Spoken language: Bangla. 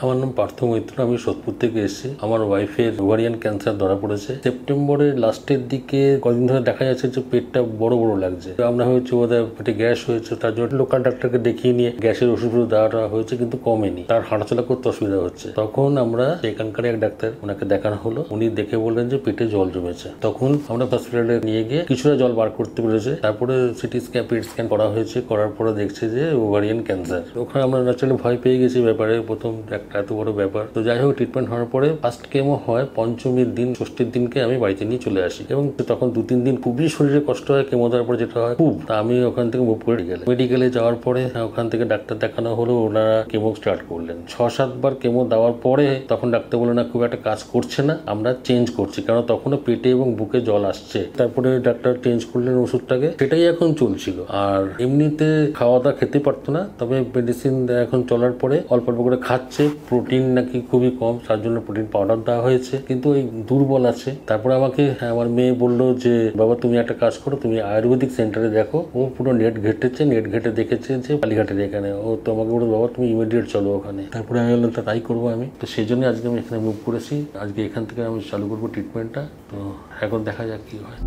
আমার নাম পার্থ মৈত্র, আমি সোদপুর থেকে এসেছি। আমার ওয়াইফের ওভারিয়ান ক্যান্সার ধরা পড়েছে। সেপ্টেম্বরের লাস্টের দিকে কদিন ধরে দেখা যাচ্ছে যে পেটটা বড় বড় লাগছে। আমরা হয়েছে বোধহয় পেটে গ্যাস হয়েছে, তার জন্য লোকাল ডাক্তারকে দেখিয়ে নিয়ে গ্যাসের ওষুধ দেওয়াটা হয়েছে, কিন্তু কমেনি। তার হাঁটাচলা করতে অসুবিধা হচ্ছে। তখন আমরা এখানকার এক ডাক্তার, ওনাকে দেখানো হলো। উনি দেখে বললেন যে পেটে জল জমেছে। তখন আমরা হসপিটালে নিয়ে গিয়ে কিছুটা জল বার করতে পেরেছে। তারপরে সিটি স্ক্যান, পেট স্ক্যান করা হয়েছে। করার পরে দেখছে যে ওভারিয়ান ক্যান্সার। ওখানে আমরা ন্যাচারালি ভয় পেয়ে গেছি ব্যাপারে, প্রথম একটা এত বড় ব্যাপার। তো যাই হোক, ট্রিটমেন্ট হওয়ার পরে ফার্স্ট কেমো হয় পঞ্চমীর দিন, ষষ্ঠীর দিনকে আমি বাড়িতে নিয়ে চলে আসি। এবং তখন 2-3 দিন খুবই শরীরে কষ্ট হয়। কেমো দেওয়ার পরে যেটা হয় খুব, তা আমি ওখান থেকে মুভ করে মেডিকেলে যাওয়ার পরে ওখান থেকে ডাক্তার দেখানো হলো। ওনারা কেমো স্টার্ট করলেন। 6-7 বার কেমো দেওয়ার পরে তখন ডাক্তার বললেন না, খুব একটা কাজ করছে না, আমরা চেঞ্জ করছি, কারণ তখনও পেটে এবং বুকে জল আসছে। তারপরে ডাক্তার চেঞ্জ করলেন ওষুধটাকে, সেটাই এখন চলছিল। আর এমনিতে খাওয়া দাওয়া খেতে পারতো না, তবে মেডিসিন এখন চলার পরে অল্প অল্প করে খাচ্ছে। প্রোটিন নাকি খুবই কম, তার জন্য প্রোটিন পাউডার দেওয়া হয়েছে, কিন্তু ওই দুর্বল আছে। তারপরে আমাকে আমার মেয়ে বললো যে বাবা তুমি একটা কাজ করো, তুমি আয়ুর্বেদিক সেন্টারে দেখো। ও পুরো নেট ঘেটেছে, নেট ঘেটে দেখেছে যে কালীঘাটের এখানে। ও তো আমাকে বললো বাবা তুমি ইমিডিয়েট চলো ওখানে। তারপরে আমি বললাম তাই করবো আমি। তো সেই জন্য আজকে আমি এখানে মুভ করেছি। আজকে এখান থেকে আমি চালু করবো ট্রিটমেন্টটা। তো এখন দেখা যাক কি হয়।